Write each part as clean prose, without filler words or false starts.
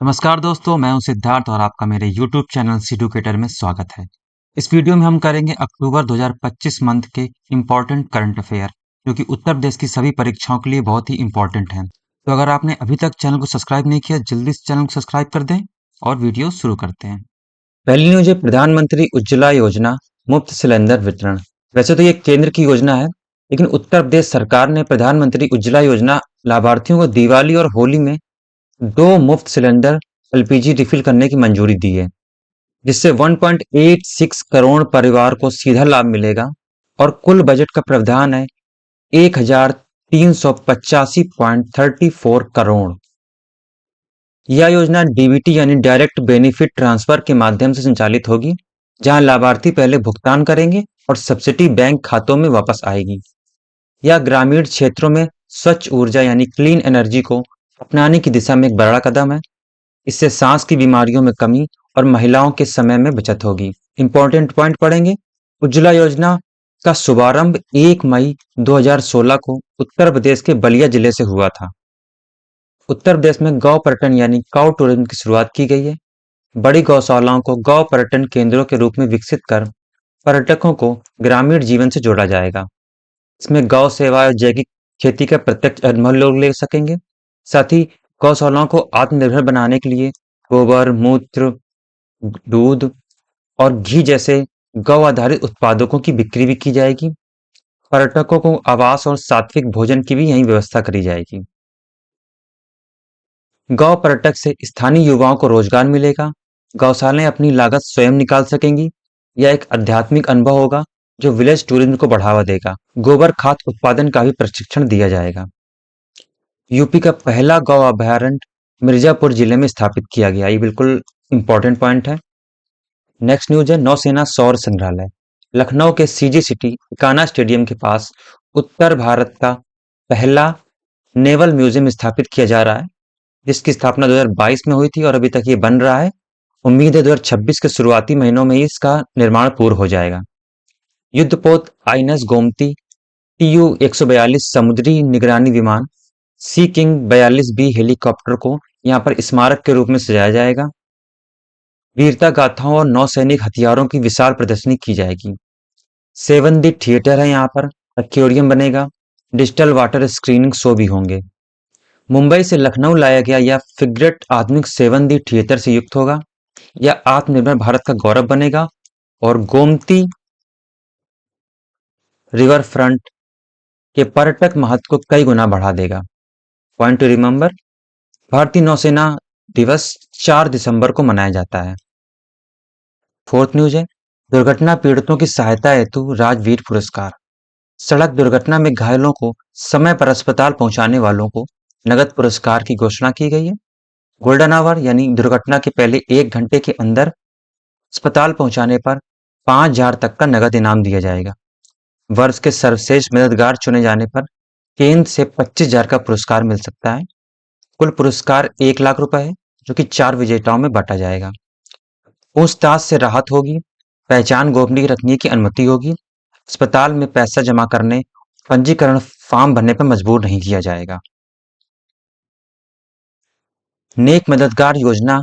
नमस्कार दोस्तों, मैं हूं सिद्धार्थ और आपका मेरे YouTube चैनल सिडुकेटर में स्वागत है। इस वीडियो में हम करेंगे अक्टूबर 2025 मंथ के इम्पोर्टेंट करंट अफेयर, जो कि उत्तर प्रदेश की सभी परीक्षाओं के लिए बहुत ही इम्पोर्टेंट हैं। तो अगर आपने अभी तक चैनल को सब्सक्राइब नहीं किया, जल्दी से चैनल को सब्सक्राइब कर दें और वीडियो शुरू करते हैं। पहली न्यूज है प्रधानमंत्री उज्ज्वला योजना मुफ्त सिलेंडर वितरण। वैसे तो ये केंद्र की योजना है, लेकिन उत्तर प्रदेश सरकार ने प्रधानमंत्री उज्ज्वला योजना लाभार्थियों को दिवाली और होली में 2 मुफ्त सिलेंडर एलपीजी रिफिल करने की मंजूरी दी है, जिससे 1.86 करोड़ परिवार को सीधा लाभ मिलेगा और कुल बजट का प्रावधान है 1385.34 करोड़। यह योजना डीबीटी यानी डायरेक्ट बेनिफिट ट्रांसफर के माध्यम से संचालित होगी, जहां लाभार्थी पहले भुगतान करेंगे और सब्सिडी बैंक खातों में वापस आएगी। यह ग्रामीण क्षेत्रों में स्वच्छ ऊर्जा यानी क्लीन एनर्जी को अपनाने की दिशा में एक बड़ा कदम है। इससे सांस की बीमारियों में कमी और महिलाओं के समय में बचत होगी। इंपॉर्टेंट पॉइंट पढ़ेंगे। उज्ज्वला योजना का शुभारंभ 1 मई 2016 को उत्तर प्रदेश के बलिया जिले से हुआ था। उत्तर प्रदेश में गौ पर्यटन यानी काउ टूरिज्म की शुरुआत की गई है। बड़ी गौशालाओं को गौ पर्यटन केंद्रों के रूप में विकसित कर पर्यटकों को ग्रामीण जीवन से जोड़ा जाएगा। इसमें गौ सेवा और जैविक खेती का प्रत्यक्ष अनुभव लोग ले सकेंगे। साथ ही गौशालाओं को आत्मनिर्भर बनाने के लिए गोबर, मूत्र, दूध और घी जैसे गौ आधारित उत्पादकों की बिक्री भी की जाएगी। पर्यटकों को आवास और सात्विक भोजन की भी यहीं व्यवस्था करी जाएगी। गौ पर्यटक से स्थानीय युवाओं को रोजगार मिलेगा। गौशालाएं अपनी लागत स्वयं निकाल सकेंगी। यह एक आध्यात्मिक अनुभव होगा जो विलेज टूरिज्म को बढ़ावा देगा। गोबर खाद उत्पादन का भी प्रशिक्षण दिया जाएगा। यूपी का पहला गौ अभयारण्य मिर्जापुर जिले में स्थापित किया गया। ये बिल्कुल इंपॉर्टेंट पॉइंट है। नेक्स्ट न्यूज है नौसेना सौर संग्रहालय। लखनऊ के सीजी सिटी इकाना स्टेडियम के पास उत्तर भारत का पहला नेवल म्यूजियम स्थापित किया जा रहा है, जिसकी स्थापना 2022 में हुई थी और अभी तक ये बन रहा है। उम्मीद है 2026 के शुरुआती महीनों में ही इसका निर्माण पूर्ण हो जाएगा। युद्धपोत आईएनएस गोमती टीयू 142 समुद्री निगरानी विमान सी किंग 42 बी हेलीकॉप्टर को यहाँ पर स्मारक के रूप में सजाया जाएगा। वीरता गाथाओं और नौसैनिक हथियारों की विशाल प्रदर्शनी की जाएगी। 7D थिएटर है, यहाँ पर एक्वेरियम बनेगा। डिजिटल वाटर स्क्रीनिंग शो भी होंगे। मुंबई से लखनऊ लाया गया यह फ्रिगेट आधुनिक 7D थिएटर से युक्त होगा। यह आत्मनिर्भर भारत का गौरव बनेगा और गोमती रिवर फ्रंट के पर्यटक महत्व को कई गुना बढ़ा देगा। पॉइंट टू रिमेंबर, भारतीय नौसेना दिवस 4 दिसंबर को मनाया जाता है। फोर्थ न्यूज है दुर्घटना पीड़ितों की सहायता हेतु राजवीर पुरस्कार। सड़क दुर्घटना में घायलों को समय पर अस्पताल पहुंचाने वालों को नगद पुरस्कार की घोषणा की गई है। गोल्डन आवर यानी दुर्घटना के पहले 1 घंटे के अंदर अस्पताल पहुंचाने पर 5,000 तक का नगद इनाम दिया जाएगा। वर्ष के सर्वश्रेष्ठ मददगार चुने जाने पर केंद्र से 25,000 का पुरस्कार मिल सकता है। कुल पुरस्कार 1 लाख रुपए है, जो कि 4 विजेताओं में बांटा जाएगा। पूछताछ से राहत होगी। पहचान गोपनीय रखने की अनुमति होगी। अस्पताल में पैसा जमा करने, पंजीकरण फॉर्म भरने पर मजबूर नहीं किया जाएगा। नेक मददगार योजना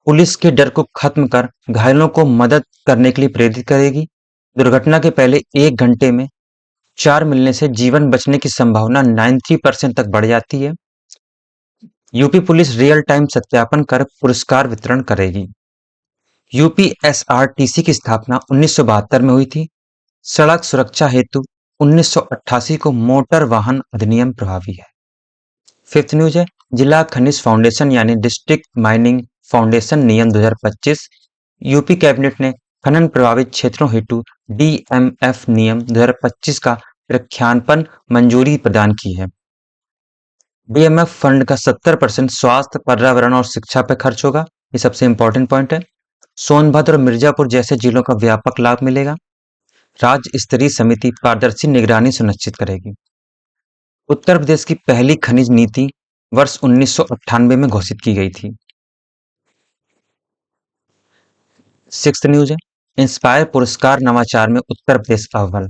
पुलिस के डर को खत्म कर घायलों को मदद करने के लिए प्रेरित करेगी। दुर्घटना के पहले 1 घंटे में 4 मिलने से जीवन बचने की संभावना 93% तक बढ़ जाती है। यूपी पुलिस रियल टाइम सत्यापन कर पुरस्कार वितरण करेगी। यूपीएसआरटीसी की स्थापना 1972 में हुई थी। सड़क सुरक्षा हेतु 1988 को मोटर वाहन अधिनियम प्रभावी है। फिफ्थ न्यूज है जिला खनिज फाउंडेशन यानी डिस्ट्रिक्ट माइनिंग फाउंडेशन नियम 2025। यूपी कैबिनेट ने खनन प्रभावित क्षेत्रों हेतु डीएमएफ नियम 2025 का प्रख्यापन मंजूरी प्रदान की है। डीएमएफ फंड का 70% स्वास्थ्य, पर्यावरण और शिक्षा पर खर्च होगा। ये सबसे इंपॉर्टेंट पॉइंट है। सोनभद्र और मिर्जापुर जैसे जिलों का व्यापक लाभ मिलेगा। राज्य स्तरीय समिति पारदर्शी निगरानी सुनिश्चित करेगी। उत्तर प्रदेश की पहली खनिज नीति वर्ष 1998 में घोषित की गई थी। सिक्स्थ न्यूज है इंस्पायर पुरस्कार नवाचार में उत्तर प्रदेश अव्वल।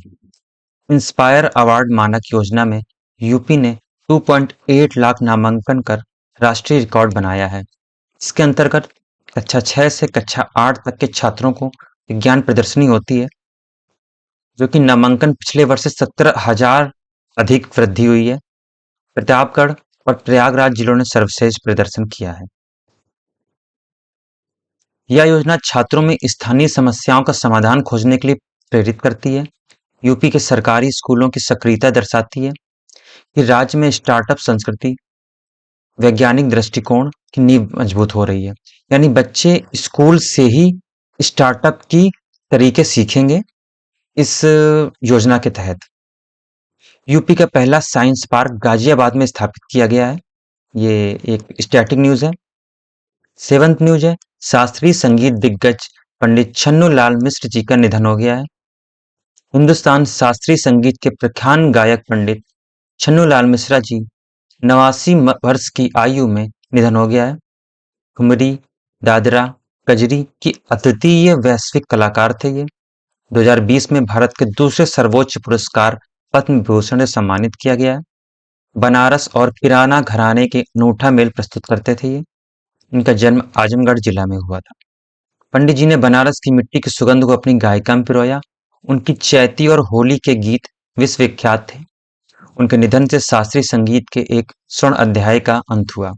इंस्पायर अवार्ड मानक योजना में यूपी ने 2.8 लाख नामांकन कर राष्ट्रीय रिकॉर्ड बनाया है। इसके अंतर्गत कक्षा 6 से कक्षा 8 तक के छात्रों को विज्ञान प्रदर्शनी होती है, जो कि नामांकन पिछले वर्ष से 17,000 अधिक वृद्धि हुई है। प्रतापगढ़ और प्रयागराज जिलों ने सर्वश्रेष्ठ प्रदर्शन किया है। यह योजना छात्रों में स्थानीय समस्याओं का समाधान खोजने के लिए प्रेरित करती है। यूपी के सरकारी स्कूलों की सक्रियता दर्शाती है कि राज्य में स्टार्टअप संस्कृति, वैज्ञानिक दृष्टिकोण की नींव मजबूत हो रही है। यानी बच्चे स्कूल से ही स्टार्टअप की तरीके सीखेंगे इस योजना के तहत। यूपी का पहला साइंस पार्क गाजियाबाद में स्थापित किया गया है। ये एक स्टैटिक न्यूज है। सेवंथ न्यूज है, शास्त्रीय संगीत दिग्गज पंडित छन्नू लाल मिश्र जी का निधन हो गया है। हिंदुस्तान शास्त्रीय संगीत के प्रख्यात गायक पंडित छन्नू लाल मिश्रा जी 89 वर्ष की आयु में निधन हो गया है। ठुमरी, दादरा, कजरी की अद्वितीय वैश्विक कलाकार थे ये। 2020 में भारत के दूसरे सर्वोच्च पुरस्कार पद्म विभूषण से सम्मानित किया गया है। बनारस और किराना घराने के अनूठा मेल प्रस्तुत करते थे ये। इनका जन्म आजमगढ़ जिला में हुआ था। पंडित जी ने बनारस की मिट्टी की सुगंध को अपनी गायिका में पिरोया। उनकी चैती और होली के गीत विश्वविख्यात थे। उनके निधन से शास्त्रीय संगीत के एक स्वर्ण अध्याय का अंत हुआ,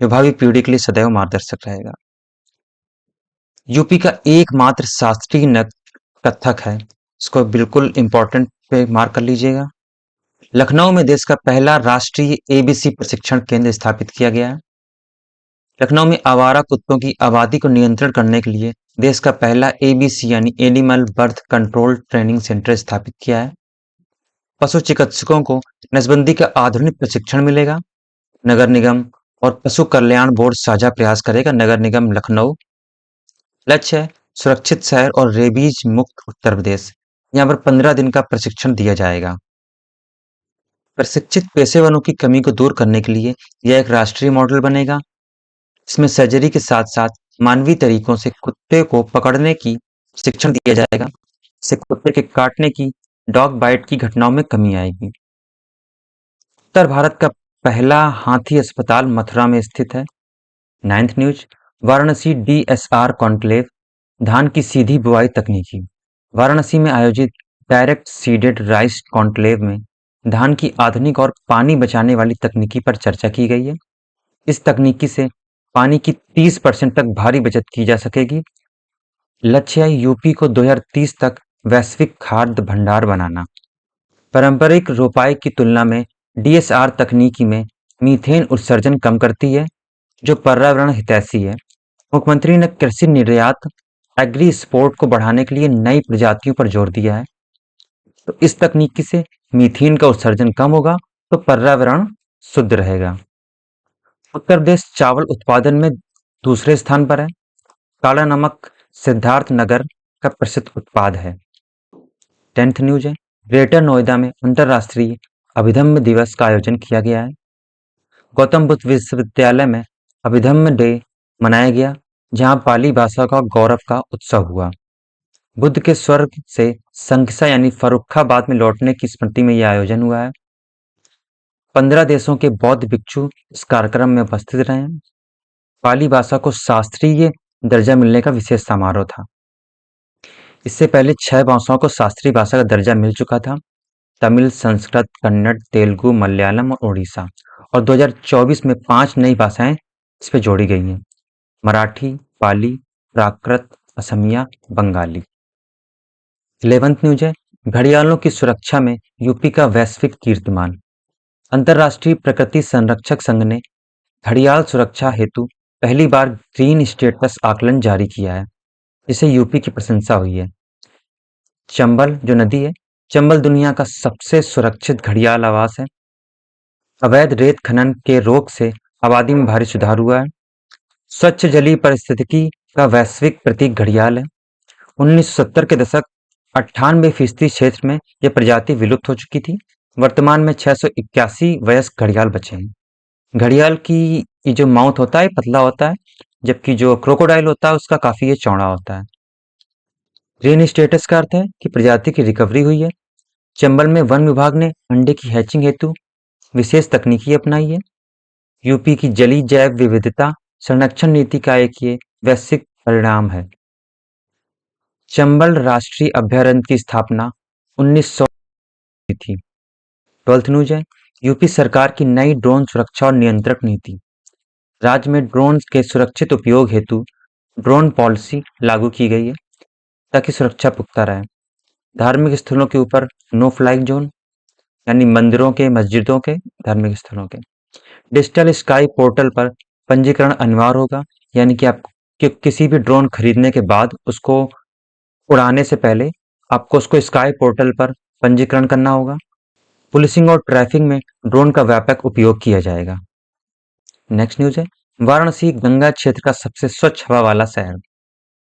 जो भावी पीढ़ी के लिए सदैव मार्गदर्शक रहेगा। यूपी का एकमात्र शास्त्रीय नृत्य कथक है। इसको बिल्कुल इंपॉर्टेंट पे मार्क कर लीजिएगा। लखनऊ में देश का पहला राष्ट्रीय एबीसी प्रशिक्षण केंद्र स्थापित किया गया है। लखनऊ में आवारा कुत्तों की आबादी को नियंत्रण करने के लिए देश का पहला एबीसी यानी animal birth control training centre स्थापित किया है। पशु चिकित्सकों को नसबंदी का आधुनिक प्रशिक्षण मिलेगा। नगर निगम और पशु कल्याण बोर्ड साझा प्रयास करेगा। नगर निगम लखनऊ। लक्ष्य है सुरक्षित शहर और रेबीज मुक्त उत्तर प्रदेश। यहाँ पर 15 दिन का प्रशिक्षण दिया जाएगा। प्रशिक्षित पेशेवरों की कमी को दूर करने के लिए यह एक राष्ट्रीय मॉडल बनेगा। इसमें सर्जरी के साथ साथ मानवीय तरीकों से कुत्ते को पकड़ने की शिक्षण दिया जाएगा। इससे कुत्ते के काटने की, डॉग बाइट की घटनाओं में कमी आएगी। उत्तर भारत का पहला हाथी अस्पताल मथुरा में स्थित है। 9th news, Varanasi DSR conclave, धान की सीधी बुआई तकनीकी। वाराणसी में आयोजित डायरेक्ट सीडेड राइस कॉन्क्लेव में धान की आधुनिक और पानी बचाने वाली तकनीकी पर चर्चा की गई है। इस तकनीकी से पानी की 30% तक भारी बचत की जा सकेगी। लक्ष्य है यूपी को 2030 तक वैश्विक खाद्य भंडार बनाना। पारंपरिक रोपाई की तुलना में डीएसआर तकनीकी में मीथेन उत्सर्जन कम करती है, जो पर्यावरण हितैषी है। मुख्यमंत्री ने कृषि निर्यात, एग्री स्पोर्ट को बढ़ाने के लिए नई प्रजातियों पर जोर दिया है। तो इस तकनीकी से मीथेन का उत्सर्जन कम होगा, तो पर्यावरण शुद्ध रहेगा। उत्तर प्रदेश चावल उत्पादन में दूसरे स्थान पर है। काला नमक सिद्धार्थनगर का प्रसिद्ध उत्पाद है। 10th न्यूज है, ग्रेटर नोएडा में अंतरराष्ट्रीय अभिधम्म दिवस का आयोजन किया गया है। गौतम बुद्ध विश्वविद्यालय में अभिधम्म डे मनाया गया, जहां पाली भाषा का गौरव का उत्सव हुआ। बुद्ध के स्वर्ग से संकिसा यानी फर्रुखाबाद में लौटने की स्मृति में यह आयोजन हुआ है। 15 देशों के बौद्ध भिक्षु इस कार्यक्रम में उपस्थित रहे। पाली भाषा को शास्त्रीय दर्जा मिलने का विशेष समारोह था। इससे पहले 6 भाषाओं को शास्त्रीय भाषा का दर्जा मिल चुका था: तमिल, संस्कृत, कन्नड़, तेलुगु, मलयालम और उड़ीसा। और 2024 में 5 नई भाषाएं इस पे जोड़ी गई हैं: मराठी, पाली, प्राकृत, असमिया, बंगाली। 11th न्यूज है, घड़ियालों की सुरक्षा में यूपी का वैश्विक कीर्तिमान। अंतर्राष्ट्रीय प्रकृति संरक्षक संघ ने घड़ियाल सुरक्षा हेतु पहली बार ग्रीन स्टेटस आकलन जारी किया है, जिसे यूपी की प्रशंसा हुई है। चंबल जो नदी है, चंबल दुनिया का सबसे सुरक्षित घड़ियाल आवास है। अवैध रेत खनन के रोक से आबादी में भारी सुधार हुआ है। स्वच्छ जलीय पारिस्थितिकी का वैश्विक प्रतीक घड़ियाल है। 1970 के दशक 98% क्षेत्र में यह प्रजाति विलुप्त हो चुकी थी। वर्तमान में 681 वयस्क घड़ियाल बचे हैं। घड़ियाल की जो माउथ होता है पतला होता है, जबकि जो क्रोकोडाइल होता है उसका काफी ये चौड़ा होता है। ग्रीन स्टेटस का अर्थ है कि प्रजाति की रिकवरी हुई है। चंबल में वन विभाग ने अंडे की हैचिंग हेतु विशेष तकनीकी अपनाई है। यूपी की जलीय जैव विविधता संरक्षण नीति का एक ये वैश्विक परिणाम है। चंबल राष्ट्रीय अभयारण्य की स्थापना 1900 में थी। 12th न्यूज है, यूपी सरकार की नई ड्रोन सुरक्षा और नियंत्रक नीति। राज्य में ड्रोन के सुरक्षित उपयोग हेतु ड्रोन पॉलिसी लागू की गई है ताकि सुरक्षा पुख्ता रहे। धार्मिक स्थलों के ऊपर नो फ्लाई जोन, यानी मंदिरों के, मस्जिदों के, धार्मिक स्थलों के। डिजिटल स्काई पोर्टल पर पंजीकरण अनिवार्य होगा, यानी कि आप किसी भी ड्रोन खरीदने के बाद उसको उड़ाने से पहले आपको उसको स्काई पोर्टल पर पंजीकरण करना होगा। पुलिसिंग और ट्रैफिक में ड्रोन का व्यापक उपयोग किया जाएगा। नेक्स्ट न्यूज है, वाराणसी गंगा क्षेत्र का सबसे स्वच्छ हवा वाला शहर।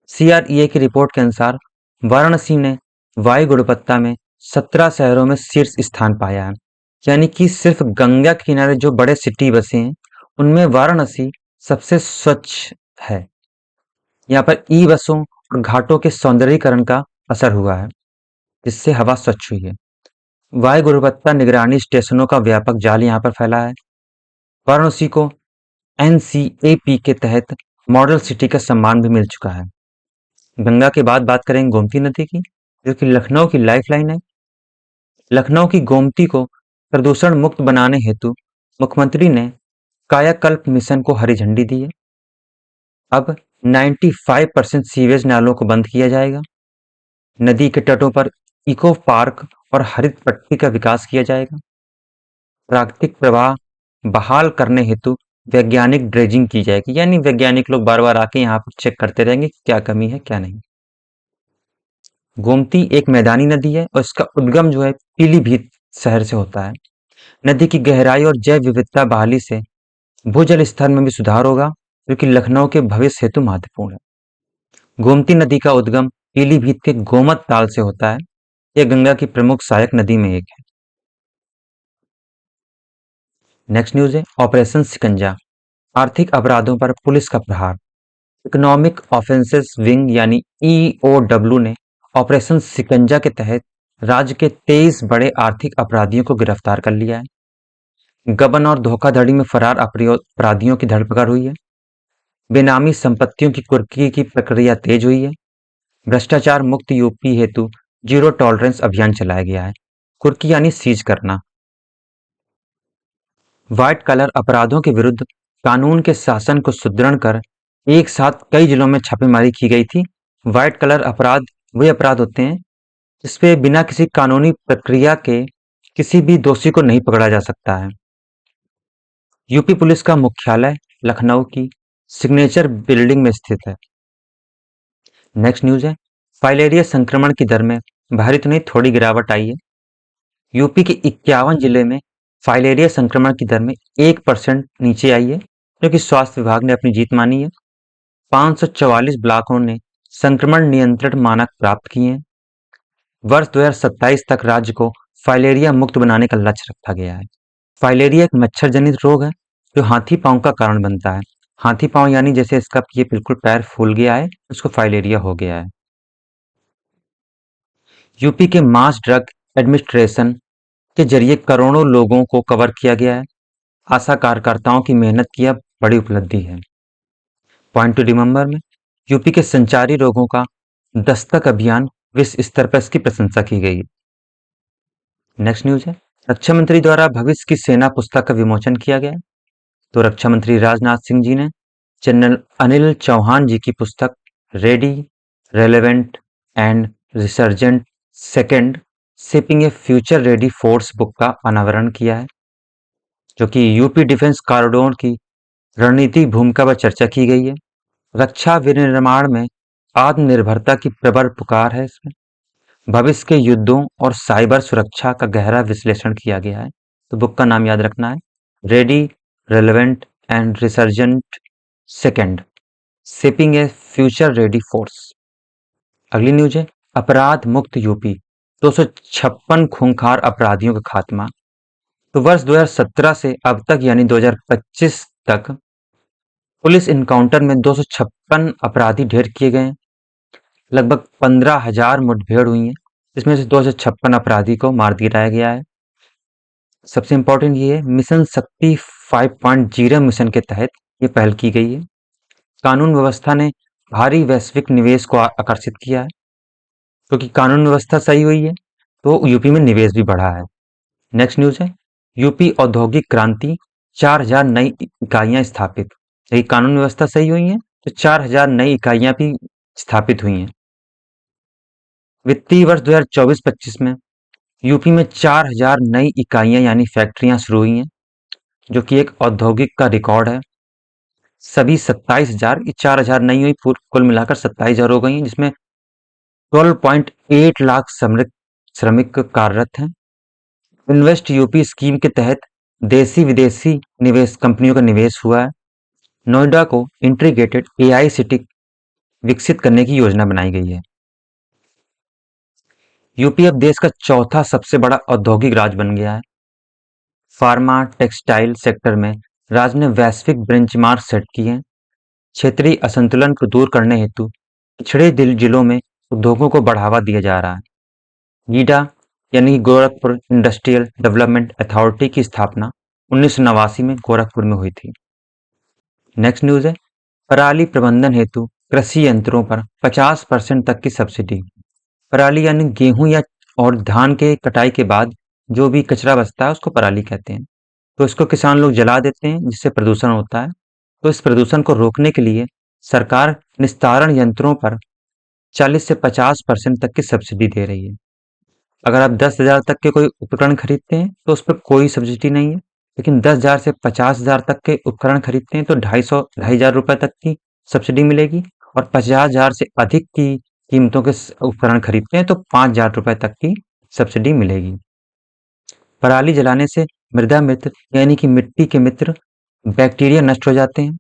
CREA की रिपोर्ट के अनुसार वाराणसी ने वायु गुणवत्ता में 17 शहरों में शीर्ष स्थान पाया है, यानी कि सिर्फ गंगा के किनारे जो बड़े सिटी बसे हैं उनमें वाराणसी सबसे स्वच्छ है। यहाँ पर ई बसों और घाटों के सौंदर्यीकरण का असर हुआ है, जिससे हवा स्वच्छ हुई है। वायु गुणवत्ता निगरानी स्टेशनों का व्यापक जाल यहाँ पर फैला है। वाराणसी को NCAP के तहत मॉडल सिटी का सम्मान भी मिल चुका है। गंगा के बाद बात करेंगे गोमती नदी की, जो कि लखनऊ की लाइफलाइन है। लखनऊ की गोमती को प्रदूषण मुक्त बनाने हेतु मुख्यमंत्री ने कायाकल्प मिशन को हरी झंडी दी है। अब 95% सीवेज नालों को बंद किया जाएगा। नदी के तटों पर इको पार्क और हरित पट्टी का विकास किया जाएगा। प्राकृतिक प्रवाह बहाल करने हेतु वैज्ञानिक ड्रेजिंग की जाएगी, यानी वैज्ञानिक लोग बार बार आके यहाँ पर चेक करते रहेंगे कि क्या कमी है क्या नहीं। गोमती एक मैदानी नदी है और इसका उद्गम जो है पीलीभीत शहर से होता है। नदी की गहराई और जैव विविधता बहाली से भूजल स्तर में भी सुधार होगा, जो कि लखनऊ के भविष्य हेतु महत्वपूर्ण है। गोमती नदी का उद्गम पीलीभीत के गोमत ताल से होता है। यह गंगा की प्रमुख सहायक नदी में एक है। नेक्स्ट न्यूज है, ऑपरेशन शिकंजा, आर्थिक अपराधों पर पुलिस का प्रहार। इकोनॉमिक ऑफेंसेस विंग यानी EOW ने ऑपरेशन शिकंजा के तहत राज्य के 23 बड़े आर्थिक अपराधियों को गिरफ्तार कर लिया है। गबन और धोखाधड़ी में फरार अपराधियों की धरपकड़ हुई है। बेनामी संपत्तियों की कुर्की की प्रक्रिया तेज हुई है। भ्रष्टाचार मुक्त यूपी हेतु जीरो टॉलरेंस अभियान चलाया गया है। कुर्की यानी सीज करना। व्हाइट कलर अपराधों के विरुद्ध कानून के शासन को सुदृढ़ कर एक साथ कई जिलों में छापेमारी की गई थी। व्हाइट कलर अपराध वे अपराध होते हैं जिसपे बिना किसी कानूनी प्रक्रिया के किसी भी दोषी को नहीं पकड़ा जा सकता है। यूपी पुलिस का मुख्यालय लखनऊ की सिग्नेचर बिल्डिंग में स्थित है। नेक्स्ट न्यूज है, फाइलेरिया संक्रमण की दर में भारी तो नहीं थोड़ी गिरावट आई है। यूपी के 51 जिले में फाइलेरिया संक्रमण की दर में 1% नीचे आई है, जो कि स्वास्थ्य विभाग ने अपनी जीत मानी है। 544 ब्लॉकों ने संक्रमण नियंत्रण मानक प्राप्त किए हैं। वर्ष 2027 तक राज्य को फाइलेरिया मुक्त बनाने का लक्ष्य रखा गया है। फाइलेरिया एक मच्छर जनित रोग है जो हाथी पांव का कारण बनता है। हाथी पांव यानी जैसे इसका ये बिल्कुल पैर फूल गया है, उसको फाइलेरिया हो गया है। यूपी के मास ड्रग एडमिनिस्ट्रेशन के जरिए करोड़ों लोगों को कवर किया गया है। आशा कार्यकर्ताओं की मेहनत की यह बड़ी उपलब्धि है। पॉइंट टू रिमेंबर में यूपी के संचारी रोगों का दस्तक अभियान विश्व स्तर पर इसकी प्रशंसा की गई। नेक्स्ट न्यूज है, रक्षा मंत्री द्वारा भविष्य की सेना पुस्तक का विमोचन किया गया। तो रक्षा मंत्री राजनाथ सिंह जी ने जनरल अनिल चौहान जी की पुस्तक ready, relevant and resurgent second shaping A future ready force book का अनावरण किया है, जो कि यूपी डिफेंस कॉरिडोर की रणनीतिक भूमिका पर चर्चा की गई है। रक्षा विनिर्माण में आत्मनिर्भरता की प्रबल पुकार है। इसमें भविष्य के युद्धों और साइबर सुरक्षा का गहरा विश्लेषण किया गया है। तो बुक का नाम याद रखना है, ready, relevant and resurgent second shaping A future ready force. अगली न्यूज है, अपराध मुक्त यूपी, 256 खूंखार अपराधियों का खात्मा। तो वर्ष 2017 से अब तक यानी 2025 तक पुलिस इनकाउंटर में 256 अपराधी ढेर किए गए। लगभग 15,000 मुठभेड़ हुई हैं, जिसमें से 256 अपराधी को मार गिराया गया है। सबसे इंपॉर्टेंट ये है, मिशन शक्ति 5.0 मिशन के तहत ये पहल की गई है। कानून व्यवस्था ने भारी वैश्विक निवेश को आकर्षित किया है, क्योंकि कानून व्यवस्था सही हुई है तो यूपी में निवेश भी बढ़ा है। नेक्स्ट न्यूज है, यूपी औद्योगिक क्रांति, 4,000 नई इकाइयां स्थापित। यही कानून व्यवस्था सही हुई है तो 4,000 नई इकाइयां भी स्थापित हुई हैं। वित्तीय वर्ष 2024-25 में यूपी में 4,000 नई इकाइयां यानी फैक्ट्रियां शुरू हुई हैं, जो कि एक औद्योगिक का रिकॉर्ड है। सभी 27,000, ये 4,000 नहीं हुई, कुल मिलाकर 27,000 हो गई हैं, जिसमें 12.8 लाख श्रमिक कार्यरत हैं। इन्वेस्ट यूपी स्कीम के तहत देसी विदेशी निवेश कंपनियों का निवेश हुआ है। नोएडा को इंटीग्रेटेड एआई सिटी विकसित करने की योजना बनाई गई है। यूपी अब देश का चौथा सबसे बड़ा औद्योगिक राज्य बन गया है। फार्मा टेक्सटाइल सेक्टर में राज्य ने वैश्विक बेंचमार्क सेट किए हैं। क्षेत्रीय असंतुलन को दूर करने हेतु पिछड़े जिलों में उद्योगों को बढ़ावा दिया जा रहा है। गीडा यानी गोरखपुर इंडस्ट्रियल डेवलपमेंट अथॉरिटी की स्थापना 1989 में गोरखपुर में हुई थी। नेक्स्ट न्यूज है, पराली प्रबंधन हेतु कृषि यंत्रों पर 50% तक की सब्सिडी। पराली यानी गेहूं या और धान के कटाई के बाद जो भी कचरा बचता है उसको पराली कहते हैं। तो इसको किसान लोग जला देते हैं, जिससे प्रदूषण होता है। तो इस प्रदूषण को रोकने के लिए सरकार निस्तारण यंत्रों पर 40 से 50% तक की सब्सिडी दे रही है। अगर आप 10,000 तक के कोई उपकरण खरीदते हैं तो उस पर कोई सब्सिडी नहीं है, लेकिन 10,000 से 50,000 तक के उपकरण खरीदते हैं तो 2,500 रुपए तक की सब्सिडी मिलेगी, और 50,000 से अधिक की कीमतों के उपकरण खरीदते हैं तो 5,000 रुपए तक की सब्सिडी मिलेगी। पराली जलाने से मृदा मित्र यानी कि मिट्टी के मित्र बैक्टीरिया नष्ट हो जाते हैं।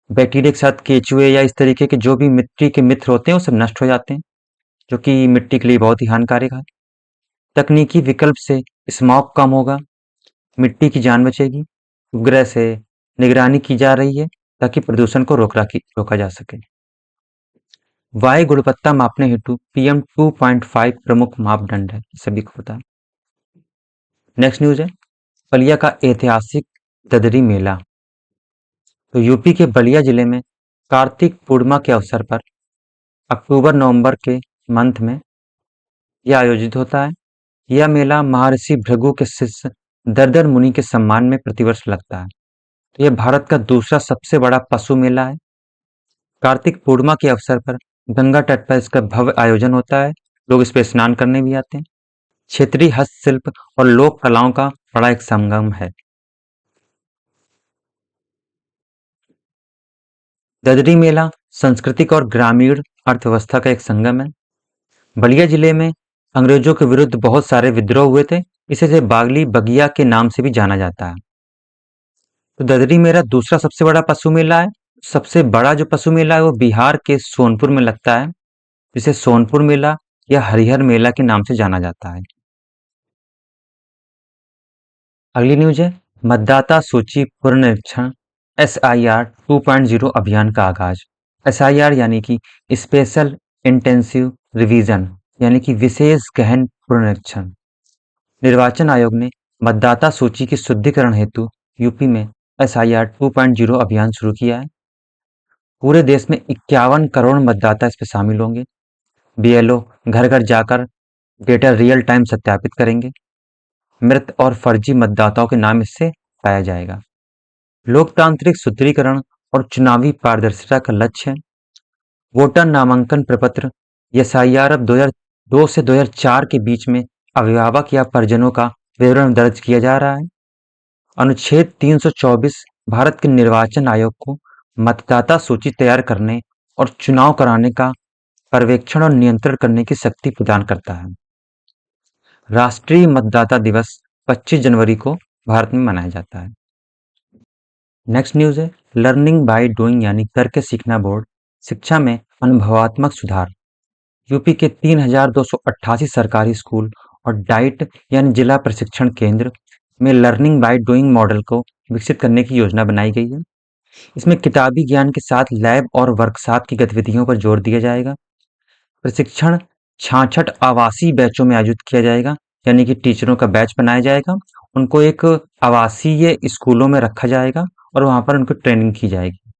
बैक्टीरिया के साथ केचुए या इस तरीके के जो भी मिट्टी के मित्र होते हैं वो सब नष्ट हो जाते हैं, जो कि मिट्टी के लिए बहुत ही हानिकारक है। तकनीकी विकल्प से स्मॉग कम होगा, मिट्टी की जान बचेगी। उपग्रह से निगरानी की जा रही है ताकि प्रदूषण को रोका जा सके। वायु गुणवत्ता मापने हेतु PM 2.5 प्रमुख मापदंड है, सभी को पता है। नेक्स्ट न्यूज है, बलिया का ऐतिहासिक ददरी मेला। तो यूपी के बलिया जिले में कार्तिक पूर्णिमा के अवसर पर अक्टूबर नवंबर के मंथ में यह आयोजित होता है। यह मेला महर्षि भृगु के शिष्य दर्दर मुनि के सम्मान में प्रतिवर्ष लगता है। तो यह भारत का दूसरा सबसे बड़ा पशु मेला है। कार्तिक पूर्णिमा के अवसर पर गंगा तट पर इसका भव्य आयोजन होता है। लोग इस पे स्नान करने भी आते हैं। क्षेत्रीय हस्तशिल्प और लोक कलाओं का बड़ा एक संगम है। ददरी मेला सांस्कृतिक और ग्रामीण अर्थव्यवस्था का एक संगम है। बलिया जिले में अंग्रेजों के विरुद्ध बहुत सारे विद्रोह हुए थे, इसे बागली बगिया के नाम से भी जाना जाता है। तो ददरी मेला दूसरा सबसे बड़ा पशु मेला है। सबसे बड़ा जो पशु मेला है वो बिहार के सोनपुर में लगता है, जिसे सोनपुर मेला या हरिहर मेला के नाम से जाना जाता है। अगली न्यूज है, मतदाता सूची पुनरीक्षण SIR 2.0 अभियान का आगाज। SIR यानी कि स्पेशल इंटेंसिव रिवीजन यानी कि विशेष गहन पुनरीक्षण। निर्वाचन आयोग ने मतदाता सूची की शुद्धिकरण हेतु यूपी में SIR 2.0 अभियान शुरू किया है। पूरे देश में 51 करोड़ मतदाता इस पे शामिल होंगे। BLO घर घर जाकर डेटा रियल टाइम सत्यापित करेंगे। मृत और फर्जी मतदाताओं के नाम इससे पाया जाएगा। लोकतांत्रिक सुदृढ़ीकरण और चुनावी पारदर्शिता का लक्ष्य है। वोटर नामांकन प्रपत्र SIR अब 2002 से 2004 के बीच में अभिभावक या परिजनों का विवरण दर्ज किया जा रहा है। अनुच्छेद 324 भारत के निर्वाचन आयोग को मतदाता सूची तैयार करने और चुनाव कराने का पर्यवेक्षण और नियंत्रण करने की शक्ति प्रदान करता है। राष्ट्रीय मतदाता दिवस 25 जनवरी को भारत में मनाया जाता है। नेक्स्ट न्यूज है, लर्निंग बाय डूइंग यानी करके सीखना बोर्ड, शिक्षा में अनुभवात्मक सुधार। यूपी के 3,288 सरकारी स्कूल और डाइट यानी जिला प्रशिक्षण केंद्र में लर्निंग बाय डूइंग मॉडल को विकसित करने की योजना बनाई गई है। इसमें किताबी ज्ञान के साथ लैब और वर्कशॉप की गतिविधियों पर जोर दिया जाएगा। प्रशिक्षण 66 आवासीय बैचों में आयोजित किया जाएगा, यानी कि टीचरों का बैच बनाया जाएगा, उनको एक आवासीय स्कूलों में रखा जाएगा और वहां पर उनको ट्रेनिंग की जाएगी।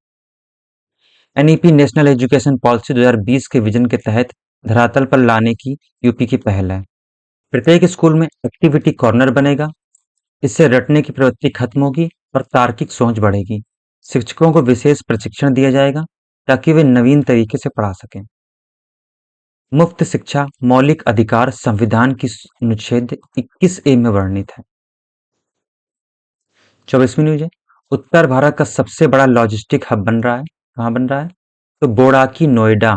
एनईपी नेशनल एजुकेशन पॉलिसी 2020 के विजन के तहत धरातल पर लाने की यूपी की पहल है। प्रत्येक स्कूल में एक्टिविटी कॉर्नर बनेगा। इससे रटने की प्रवृत्ति खत्म होगी और तार्किक सोच बढ़ेगी। शिक्षकों को विशेष प्रशिक्षण दिया जाएगा ताकि वे नवीन तरीके से पढ़ा सकें। मुफ्त शिक्षा मौलिक अधिकार संविधान की अनुच्छेद 21A में वर्णित है। 24वीं न्यूज है, उत्तर भारत का सबसे बड़ा लॉजिस्टिक हब बन रहा है। कहाँ बन रहा है? तो Bodaki Noida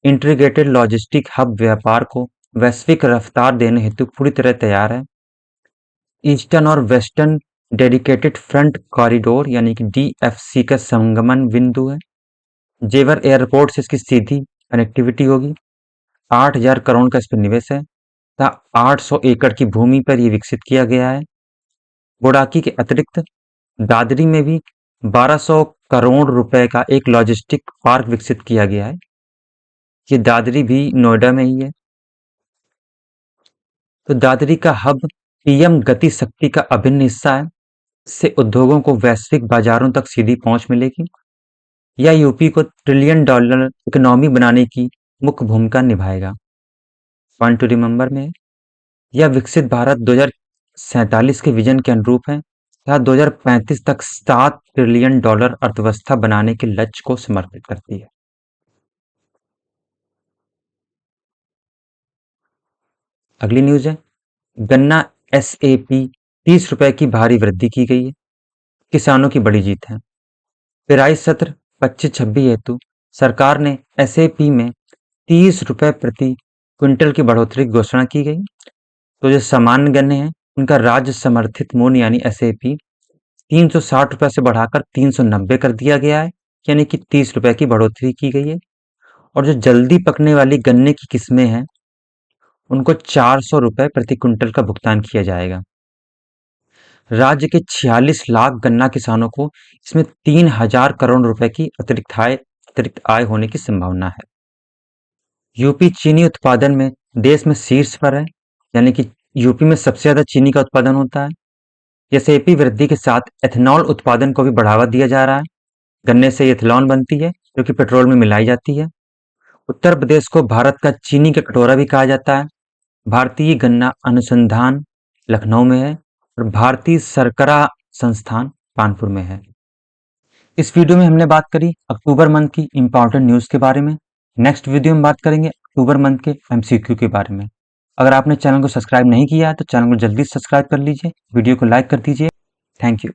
integrated logistic hub व्यापार को वैश्विक रफ्तार देने हेतु पूरी तरह तैयार है। ईस्टर्न और वेस्टर्न डेडिकेटेड फ्रंट कॉरिडोर यानी कि DFC का संगमन बिंदु है। जेवर एयरपोर्ट से इसकी सीधी कनेक्टिविटी होगी। 8,000 करोड़ का इस पर निवेश है तथा 800 एकड़ की भूमि पर यह विकसित किया गया है। बोड़ाकी के अतिरिक्त दादरी में भी 1200 करोड़ रुपए का एक लॉजिस्टिक पार्क विकसित किया गया है। ये दादरी भी नोएडा में ही है। तो दादरी का हब पीएम गति शक्ति का अभिन्न हिस्सा है। इससे उद्योगों को वैश्विक बाजारों तक सीधी पहुंच मिलेगी। यह यूपी को $1 ट्रिलियन इकोनॉमी बनाने की मुख्य भूमिका निभाएगा। पॉइंट टू रिमेंबर में यह विकसित भारत 2047 के विजन के अनुरूप है। यह 2035 तक $7 ट्रिलियन अर्थव्यवस्था बनाने के लक्ष्य को समर्पित करती है। अगली न्यूज है, गन्ना SAP 30 रुपए की भारी वृद्धि की गई है। किसानों की बड़ी जीत है। पेराई सत्र 25-26 हेतु सरकार ने SAP में 30 रुपए प्रति क्विंटल की बढ़ोतरी की घोषणा की गई। तो जो सामान्य गन्ने हैं उनका राज्य समर्थित मूल्य यानी SAP 360 रुपए से बढ़ाकर 390 कर दिया गया है, यानी कि 30 रुपए की बढ़ोतरी की गई है। और जो जल्दी पकने वाली गन्ने की किस्में हैं उनको 400 रुपए प्रति क्विंटल का भुगतान किया जाएगा। राज्य के 46 लाख गन्ना किसानों को इसमें 3,000 करोड़ रुपए की अतिरिक्त आय होने की संभावना है। यूपी चीनी उत्पादन में देश में शीर्ष पर है, यानी कि यूपी में सबसे ज्यादा चीनी का उत्पादन होता है। एसएपी वृद्धि के साथ एथेनॉल उत्पादन को भी बढ़ावा दिया जा रहा है। गन्ने से एथेनॉल बनती है जो कि पेट्रोल में मिलाई जाती है। उत्तर प्रदेश को भारत का चीनी का कटोरा भी कहा जाता है। भारतीय गन्ना अनुसंधान लखनऊ में है और भारतीय शर्करा संस्थान कानपुर में है। इस वीडियो में हमने बात करी अक्टूबर मंथ की इंपॉर्टेंट न्यूज के बारे में। नेक्स्ट वीडियो में बात करेंगे अक्टूबर मंथ के MCQ के बारे में। अगर आपने चैनल को सब्सक्राइब नहीं किया है तो चैनल को जल्दी सब्सक्राइब कर लीजिए, वीडियो को लाइक कर दीजिए। Thank you.